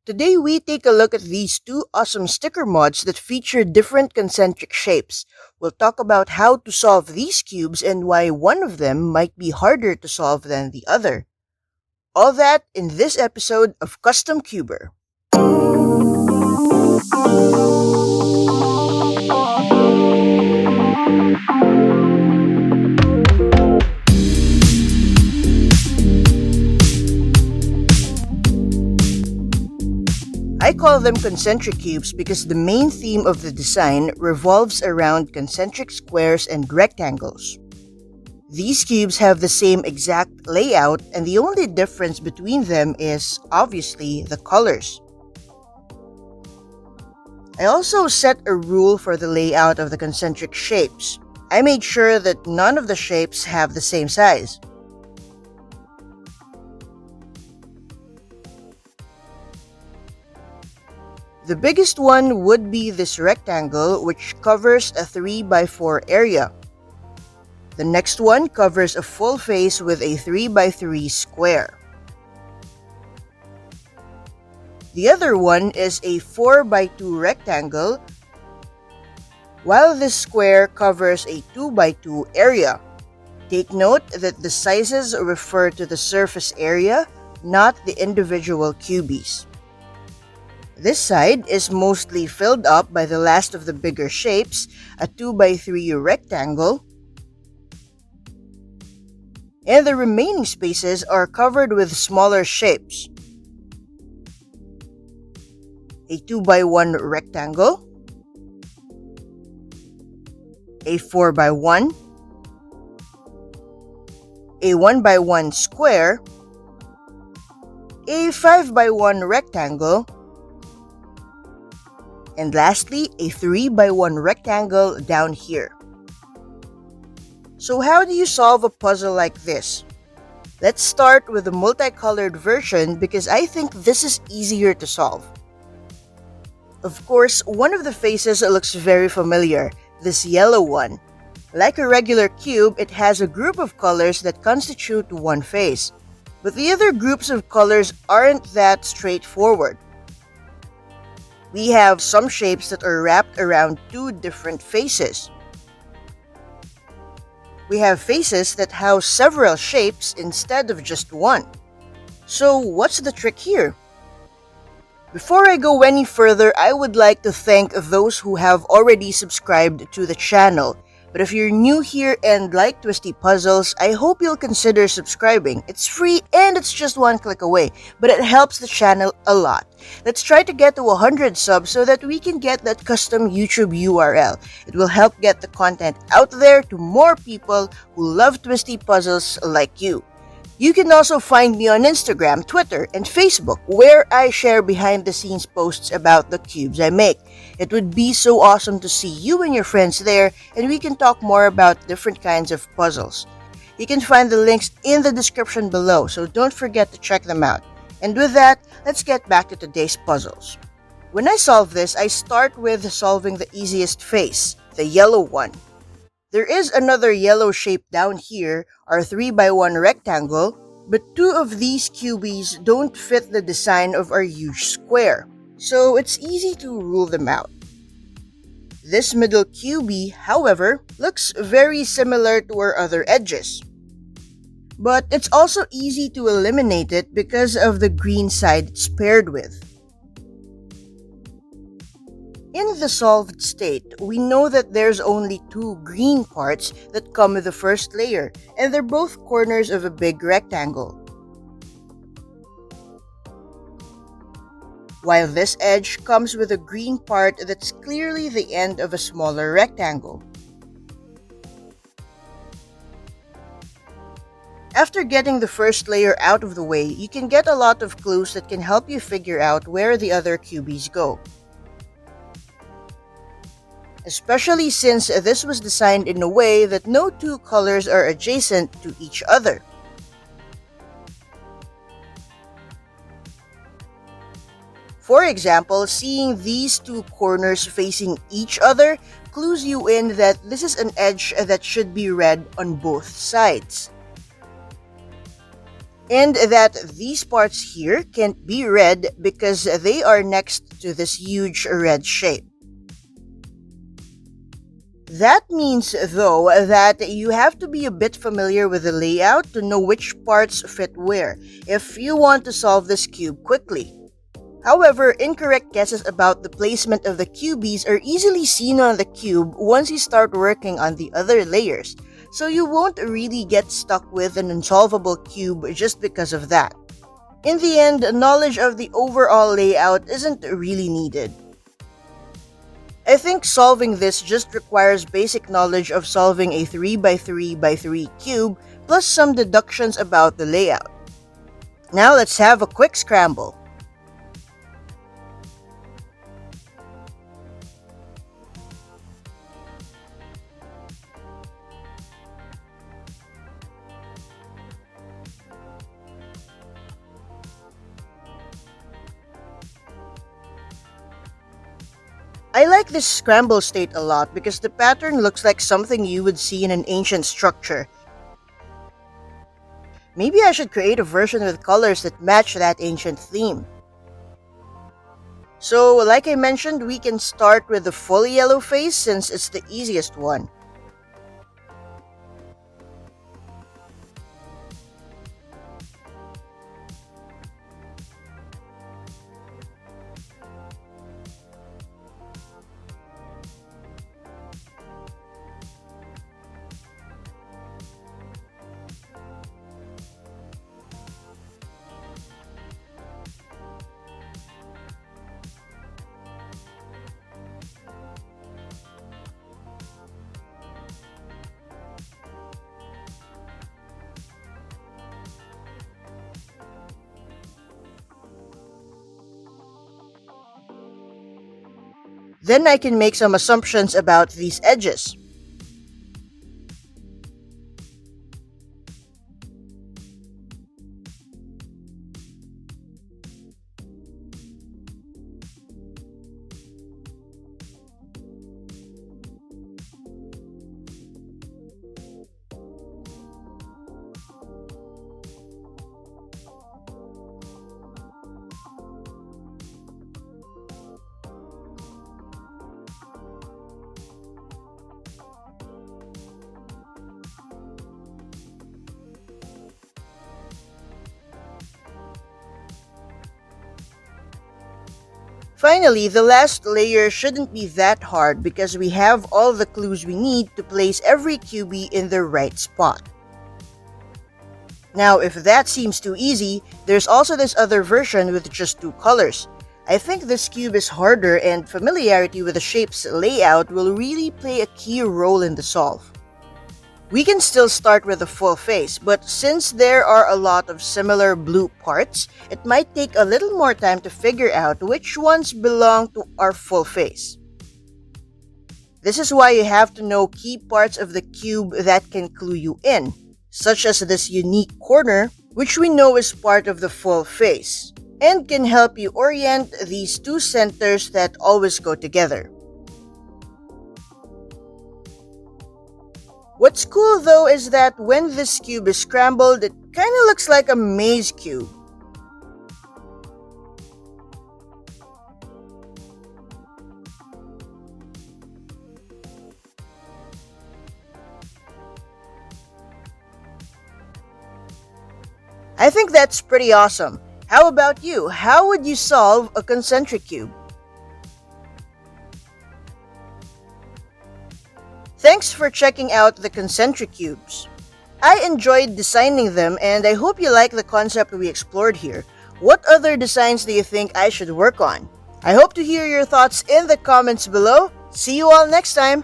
Today we take a look at these two awesome sticker mods that feature different concentric shapes. We'll talk about how to solve these cubes and why one of them might be harder to solve than the other. All that in this episode of Custom Cuber. I call them concentric cubes because the main theme of the design revolves around concentric squares and rectangles. These cubes have the same exact layout, and the only difference between them is, obviously, the colors. I also set a rule for the layout of the concentric shapes. I made sure that none of the shapes have the same size. The biggest one would be this rectangle, which covers a 3x4 area. The next one covers a full face with a 3x3 square. The other one is a 4x2 rectangle, while this square covers a 2x2 area. Take note that the sizes refer to the surface area, not the individual cubies. This side is mostly filled up by the last of the bigger shapes, a 2x3 rectangle, and the remaining spaces are covered with smaller shapes. A 2x1 rectangle, a 4x1, a 1x1 square, a 5x1 rectangle, and lastly, a 3x1 rectangle down here. So how do you solve a puzzle like this? Let's start with the multicolored version because I think this is easier to solve. Of course, one of the faces looks very familiar, this yellow one. Like a regular cube, it has a group of colors that constitute one face. But the other groups of colors aren't that straightforward. We have some shapes that are wrapped around two different faces. We have faces that house several shapes instead of just one. So what's the trick here? Before I go any further, I would like to thank those who have already subscribed to the channel. But if you're new here and like twisty puzzles, I hope you'll consider subscribing. It's free and it's just one click away, but it helps the channel a lot. Let's try to get to 100 subs so that we can get that custom YouTube URL. It will help get the content out there to more people who love twisty puzzles like you. You can also find me on Instagram, Twitter, and Facebook, where I share behind-the-scenes posts about the cubes I make. It would be so awesome to see you and your friends there, and we can talk more about different kinds of puzzles. You can find the links in the description below, so don't forget to check them out. And with that, let's get back to today's puzzles. When I solve this, I start with solving the easiest face, the yellow one. There is another yellow shape down here, our 3x1 rectangle, but two of these cubies don't fit the design of our huge square, so it's easy to rule them out. This middle cubie, however, looks very similar to our other edges. But it's also easy to eliminate it because of the green side it's paired with. In the solved state, we know that there's only two green parts that come with the first layer, and they're both corners of a big rectangle. While this edge comes with a green part that's clearly the end of a smaller rectangle. After getting the first layer out of the way, you can get a lot of clues that can help you figure out where the other cubies go. Especially since this was designed in a way that no two colors are adjacent to each other. For example, seeing these two corners facing each other clues you in that this is an edge that should be read on both sides. and that these parts here can't be red because they are next to this huge red shape. That means, though, that you have to be a bit familiar with the layout to know which parts fit where if you want to solve this cube quickly. However, incorrect guesses about the placement of the cubies are easily seen on the cube once you start working on the other layers, so you won't really get stuck with an unsolvable cube just because of that. In the end, knowledge of the overall layout isn't really needed. I think solving this just requires basic knowledge of solving a 3x3x3 cube plus some deductions about the layout. Now let's have a quick scramble. I like this scramble state a lot because the pattern looks like something you would see in an ancient structure. Maybe I should create a version with colors that match that ancient theme. So, like I mentioned, we can start with the full yellow face since it's the easiest one. Then I can make some assumptions about these edges. Finally, the last layer shouldn't be that hard because we have all the clues we need to place every cubie in the right spot. Now, if that seems too easy, there's also this other version with just two colors. I think this cube is harder and familiarity with the shape's layout will really play a key role in the solve. We can still start with a full face, but since there are a lot of similar blue parts, it might take a little more time to figure out which ones belong to our full face. This is why you have to know key parts of the cube that can clue you in, such as this unique corner, which we know is part of the full face, and can help you orient these two centers that always go together. What's cool though is that when this cube is scrambled, it kinda looks like a maze cube. I think that's pretty awesome. How about you? How would you solve a Concentricube? Thanks for checking out the Concentricubes. I enjoyed designing them and I hope you like the concept we explored here. What other designs do you think I should work on? I hope to hear your thoughts in the comments below. See you all next time!